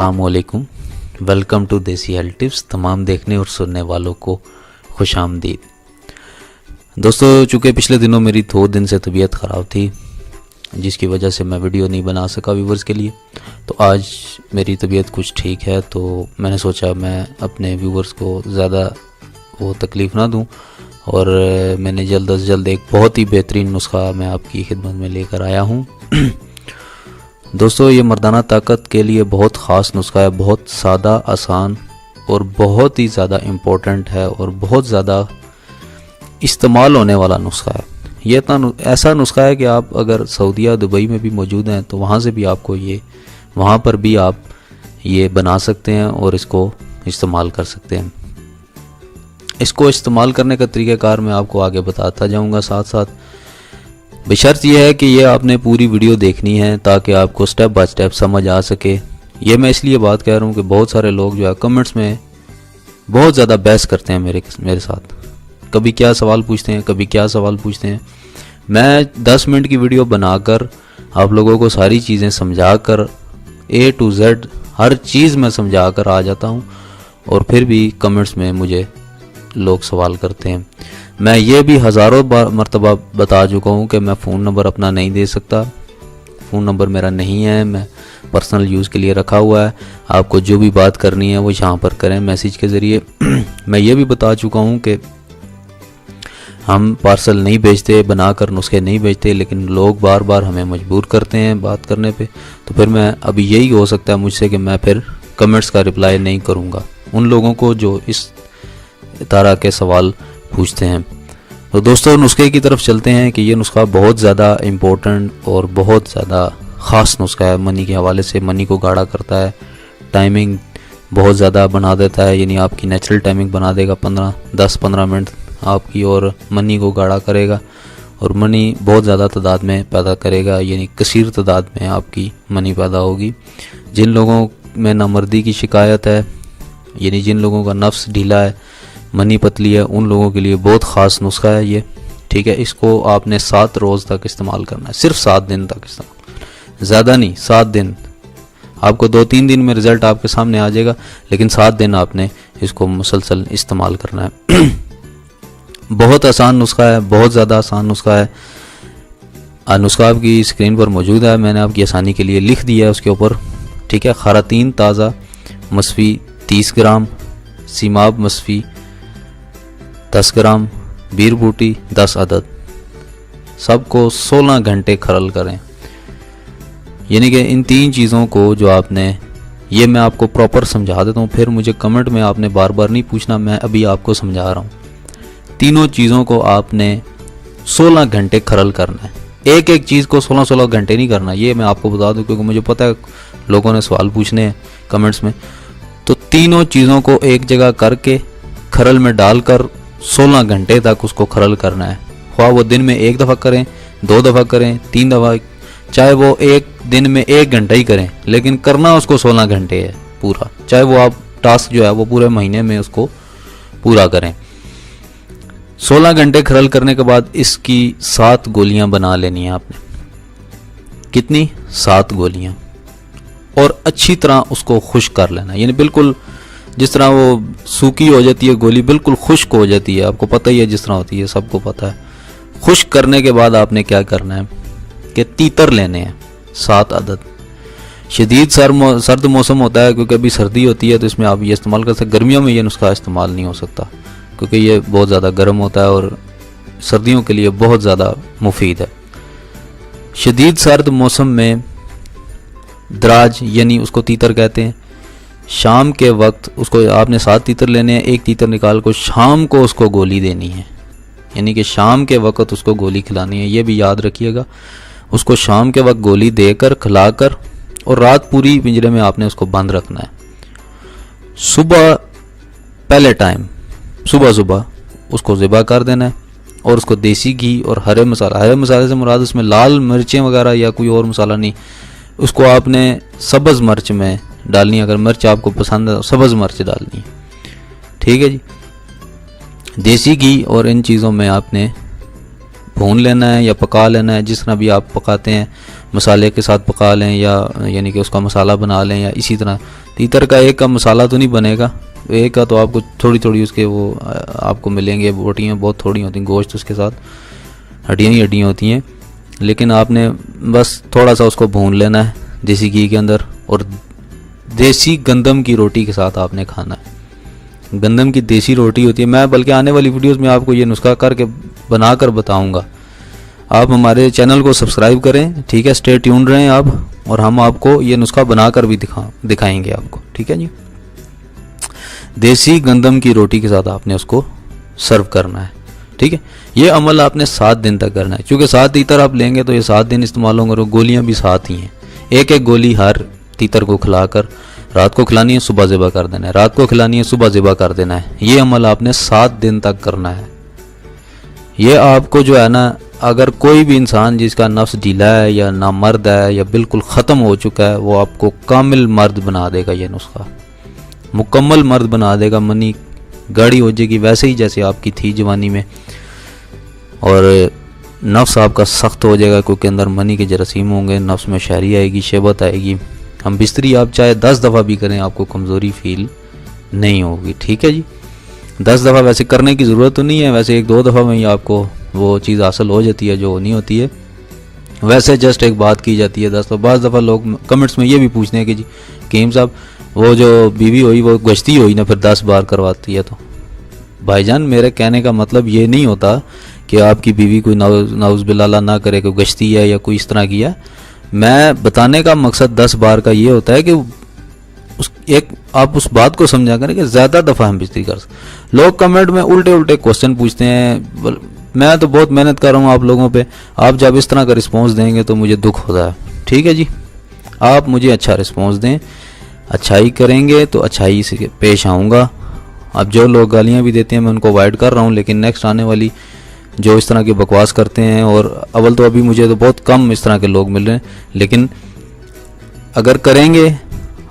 अस्सलाम वालेकुम, welcome to देसी हेल्थ टिप्स। तमाम देखने और सुनने वालों को खुश आमदीद। दोस्तों, चूँकि पिछले दिनों मेरी 2 दिन से तबीयत ख़राब थी, जिसकी वजह से मैं वीडियो नहीं बना सका व्यूवर्स के लिए। तो आज मेरी तबीयत कुछ ठीक है, तो मैंने सोचा मैं अपने व्यूवर्स को ज़्यादा वो तकलीफ़ ना दूं, और मैंने जल्द अज जल्द एक बहुत ही बेहतरीन नुस्खा मैं आपकी खिदमत में लेकर आया हूं। दोस्तों, ये मर्दाना ताकत के लिए बहुत ख़ास नुस्खा है, बहुत सादा, आसान और बहुत ही ज़्यादा इम्पोर्टेंट है और बहुत ज़्यादा इस्तेमाल होने वाला नुस्खा है। ये इतना ऐसा नुस्खा है कि आप अगर सऊदीया दुबई में भी मौजूद हैं तो वहाँ से भी आपको वहाँ पर भी आप ये बना सकते हैं और इसको इस्तेमाल कर सकते हैं। इसको इस्तेमाल करने का तरीक़ाकार मैं आपको आगे बताता जाऊँगा साथ साथ, बशर्त यह है कि ये आपने पूरी वीडियो देखनी है ताकि आपको स्टेप बाय स्टेप समझ आ सके। ये मैं इसलिए बात कह रहा हूँ कि बहुत सारे लोग जो है कमेंट्स में बहुत ज़्यादा बहस करते हैं मेरे साथ। कभी क्या सवाल पूछते हैं, कभी क्या सवाल पूछते हैं। मैं 10 मिनट की वीडियो बनाकर आप लोगों को सारी चीज़ें समझा कर A to Z हर चीज़ में समझा कर आ जाता हूँ, और फिर भी कमेंट्स में मुझे लोग सवाल करते हैं। मैं ये भी हज़ारों बार मरतबा बता चुका हूँ कि मैं फ़ोन नंबर अपना नहीं दे सकता। फ़ोन नंबर मेरा नहीं है, मैं पर्सनल यूज़ के लिए रखा हुआ है। आपको जो भी बात करनी है वो यहाँ पर करें मैसेज के ज़रिए। मैं ये भी बता चुका हूँ कि हम पार्सल नहीं भेजते, बनाकर नुस्खे नहीं भेजते, लेकिन लोग बार बार हमें मजबूर करते हैं बात करने पे। तो फिर मैं अभी यही हो सकता है मुझसे कि मैं फिर कमेंट्स का रिप्लाई नहीं करूँगा उन लोगों को जो इस तरह के सवाल पूछते हैं। तो दोस्तों, नुस्खे की तरफ चलते हैं कि ये नुस्खा बहुत ज़्यादा इम्पोर्टेंट और बहुत ज़्यादा ख़ास नुस्खा है। मनी के हवाले से मनी को गाढ़ा करता है, टाइमिंग बहुत ज़्यादा बना देता है, यानी आपकी नेचुरल टाइमिंग बना देगा 10-15 मिनट आपकी, और मनी को गाढ़ा करेगा और मनी बहुत ज़्यादा तादाद में पैदा करेगा, यानी कसीर तादाद में आपकी मनी पैदा होगी। जिन लोगों में नामर्दी की शिकायत है, यानी जिन लोगों का नफ्स ढीला है, मनी पतली है, उन लोगों के लिए बहुत ख़ास नुस्खा है ये। ठीक है, इसको आपने 7 रोज़ तक इस्तेमाल करना है, सिर्फ 7 दिन तक इस्तेमाल, ज़्यादा नहीं, 7 दिन। आपको 2-3 दिन में रिज़ल्ट आपके सामने आ जाएगा, लेकिन 7 दिन आपने इसको मुसलसल इस्तेमाल करना है। बहुत आसान नुस्खा है, बहुत ज़्यादा आसान नुस्खा है। नुस्खा आपकी स्क्रीन पर मौजूद है, मैंने आपकी आसानी के लिए लिख दिया है उसके ऊपर। ठीक है, खरातीन ताज़ा मसफ़ी 30 ग्राम, सीमाब मसफ़ी 10 ग्राम, बीर बूटी 10 अदद, सबको 16 घंटे खरल करें। यानी कि इन 3 चीज़ों को जो आपने, ये मैं आपको प्रॉपर समझा देता हूँ, फिर मुझे कमेंट में आपने बार बार नहीं पूछना, मैं अभी आपको समझा रहा हूँ। तीनों चीज़ों को आपने 16 घंटे खरल करना है। एक एक चीज़ को 16 घंटे नहीं करना, ये मैं आपको बता दूँ, क्योंकि मुझे पता है लोगों ने सवाल पूछने हैं कमेंट्स में। तो तीनों चीज़ों को एक जगह करके खरल में डालकर 16 घंटे तक उसको खरल करना है। ख्वाह वो दिन में 1 दफ़ा करें, 2 दफ़ा करें, 3 दफ़ा, चाहे वो एक दिन में 1 घंटा ही करें, लेकिन करना उसको 16 घंटे है पूरा। चाहे वो आप टास्क जो है वो पूरे महीने में उसको पूरा करें। 16 घंटे खरल करने के बाद इसकी 7 गोलियां बना लेनी है आपने। कितनी? 7 गोलियां। और अच्छी तरह उसको खुश्क कर लेना, यानी बिल्कुल जिस तरह वो सूखी हो जाती है गोली, बिल्कुल खुश्क हो जाती है। आपको पता ही है जिस तरह होती है, सबको पता है। खुश्क करने के बाद आपने क्या करना है कि तीतर लेने हैं 7 अदद। शदीद सर्द मौसम होता है, क्योंकि अभी सर्दी होती है, तो इसमें आप ये इस्तेमाल कर सकते। गर्मियों में ये नुस्खा इस्तेमाल नहीं हो सकता, क्योंकि ये बहुत ज़्यादा गर्म होता है और सर्दियों के लिए बहुत ज़्यादा मुफीद है। शदीद सर्द मौसम में दराज, यानी उसको तीतर कहते हैं, शाम के वक्त उसको आपने 7 तीतर लेने हैं। एक तीतर निकाल को शाम को उसको गोली देनी है, यानी कि शाम के वक्त उसको गोली खिलानी है। ये भी याद रखिएगा, उसको शाम के वक्त गोली देकर खिलाकर, और रात पूरी पिंजरे में आपने उसको बंद रखना है। सुबह पहले टाइम सुबह उसको ज़िबा कर देना है, और उसको देसी घी और हरे मसाले से मुराद उसमें लाल मिर्चें वगैरह या कोई और मसाला नहीं, उसको आपने सब्ज़ मिर्च में डालनी है। अगर मिर्च आपको पसंद है तो सब्ज़ मिर्च डालनी है। ठीक है जी, देसी घी और इन चीज़ों में आपने भून लेना है या पका लेना है, जिस तरह भी आप पकाते हैं مسالے کے ساتھ پکا لیں یا یعنی کہ اس کا مسالہ بنا لیں، یا اسی طرح تیتر کا ایک کا مسالہ تو نہیں بنے گا، ایک کا تو آپ کو تھوڑی تھوڑی اس کے وہ آپ کو ملیں گے، بوٹیاں بہت تھوڑی ہوتی ہیں، گوشت اس کے ساتھ ہڈیاں ہی ہڈیاں ہوتی ہیں، لیکن آپ نے بس تھوڑا سا اس کو بھون لینا ہے دیسی گھی کے اندر، اور دیسی گندم کی روٹی کے ساتھ آپ نے کھانا ہے۔ گندم کی دیسی روٹی ہوتی ہے، میں بلکہ آنے والی ویڈیوز میں آپ کو یہ نسخہ کر کے بنا کر بتاؤں گا۔ آپ ہمارے چینل کو سبسکرائب کریں، ٹھیک ہے، اسٹے ٹیون رہیں آپ، اور ہم آپ کو یہ نسخہ بنا کر بھی دکھائیں گے آپ کو، ٹھیک ہے جی۔ دیسی گندم کی روٹی کے ساتھ آپ نے اس کو سرو کرنا ہے، ٹھیک ہے۔ یہ عمل آپ نے 7 دن تک کرنا ہے، چونکہ 7 تیتر آپ لیں گے تو یہ 7 دن استعمال ہوں گے، اور گولیاں بھی 7 ہی ہیں، ایک ایک گولی ہر تیتر کو کھلا کر رات کو کھلانی ہے، صبح ذبح کر دینا ہے، رات کو کھلانی ہے، صبح ذبح کر دینا ہے۔ یہ عمل آپ نے 7 دن تک کرنا ہے۔ یہ آپ کو جو ہے نا، اگر کوئی بھی انسان جس کا نفس ڈھیلا ہے یا نامرد ہے یا بالکل ختم ہو چکا ہے، وہ آپ کو کامل مرد بنا دے گا، یہ نسخہ مکمل مرد بنا دے گا، منی گاڑی ہو جائے گی ویسے ہی جیسے آپ کی تھی جوانی میں، اور نفس آپ کا سخت ہو جائے گا کیونکہ اندر منی کے جراثیم ہوں گے، نفس میں شہری آئے گی، شیبت آئے گی، ہم بستری آپ چاہے 10 دفعہ بھی کریں آپ کو کمزوری فیل نہیں ہوگی، ٹھیک ہے جی۔ 10 دفعہ ویسے کرنے کی ضرورت تو نہیں ہے، ویسے 1-2 دفعہ میں ہی آپ کو وہ چیز حاصل ہو جاتی ہے جو ہونی ہوتی ہے، ویسے جسٹ ایک بات کی جاتی ہے 10 دفعہ۔ بعض دفعہ لوگ کمنٹس میں یہ بھی پوچھتے ہیں کہ جی کیم صاحب وہ جو بیوی ہوئی وہ گشتی ہوئی نا پھر 10 بار کرواتی ہے، تو بھائی جان میرے کہنے کا مطلب یہ نہیں ہوتا کہ آپ کی بیوی کوئی نعوذ باللہ اللہ نہ کرے کوئی گشتی ہے یا کوئی اس طرح کی ہے، میں بتانے کا مقصد 10 بار کا یہ ہوتا ہے کہ آپ اس بات کو سمجھا کریں کہ زیادہ دفعہ ہم بستری کر سکتے۔ لوگ کمنٹ میں الٹے کوسچن پوچھتے ہیں، میں تو بہت محنت کر رہا ہوں آپ لوگوں پہ، آپ جب اس طرح کا رسپانس دیں گے تو مجھے دکھ ہوتا ہے، ٹھیک ہے جی۔ آپ مجھے اچھا رسپانس دیں، اچھائی کریں گے تو اچھائی سے پیش آؤں گا۔ اب جو لوگ گالیاں بھی دیتے ہیں میں ان کو اوائڈ کر رہا ہوں، لیکن نیکسٹ آنے والی جو اس طرح کی بکواس کرتے ہیں، اور اول تو ابھی مجھے تو بہت کم اس طرح کے لوگ مل رہے ہیں، لیکن اگر کریں گے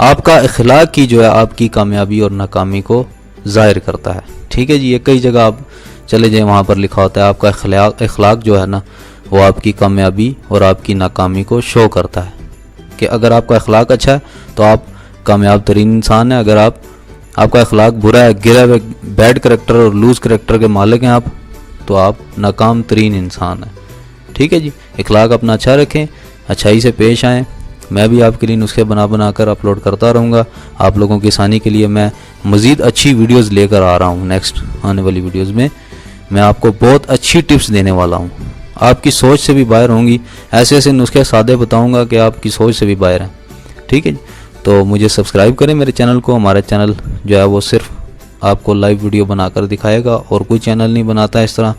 آپ کا اخلاق کی جو ہے آپ کی کامیابی اور ناکامی کو ظاہر کرتا ہے، ٹھیک ہے جی۔ یہ کئی جگہ آپ چلے جائیں وہاں پر لکھا ہوتا ہے آپ کا اخلاق جو ہے نا وہ آپ کی کامیابی اور آپ کی ناکامی کو شو کرتا ہے، کہ اگر آپ کا اخلاق اچھا ہے تو آپ کامیاب ترین انسان ہیں، اگر آپ کا اخلاق برا ہے، گرا ہوئے بیڈ کریکٹر اور لوز کریکٹر کے مالک ہیں آپ، تو آپ ناکام ترین انسان ہیں، ٹھیک ہے جی۔ اخلاق اپنا اچھا رکھیں، اچھائی سے پیش آئیں۔ میں بھی آپ کے لیے نسخے بنا کر اپلوڈ کرتا رہوں گا، آپ لوگوں کی آسانی کے لیے میں مزید اچھی ویڈیوز لے کر آ رہا ہوں۔ نیکسٹ آنے والی ویڈیوز میں میں آپ کو بہت اچھی ٹپس دینے والا ہوں، آپ کی سوچ سے بھی باہر ہوں گی، ایسے نسخے سادے بتاؤں گا کہ آپ کی سوچ سے بھی باہر ہیں، ٹھیک ہے جی۔ تو مجھے سبسکرائب کریں میرے چینل کو، ہمارا چینل جو ہے وہ صرف آپ کو لائیو ویڈیو بنا کر دکھائے گا، اور کوئی چینل نہیں بناتا اس طرح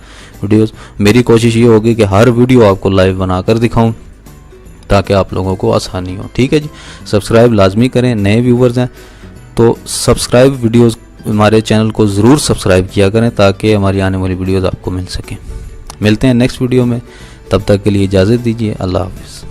ویڈیوز۔ میری کوشش یہ ہوگی کہ ہر ویڈیو آپ کو لائیو بنا کر دکھاؤں تاکہ آپ لوگوں کو آسانی ہو، ٹھیک ہے جی۔ سبسکرائب لازمی کریں، نئے ویورز ہیں تو سبسکرائب ویڈیوز ہمارے چینل کو ضرور سبسکرائب کیا کریں تاکہ ہماری آنے والی ویڈیوز آپ کو مل سکیں۔ ملتے ہیں نیکسٹ ویڈیو میں، تب تک کے لیے اجازت دیجیے، اللہ حافظ۔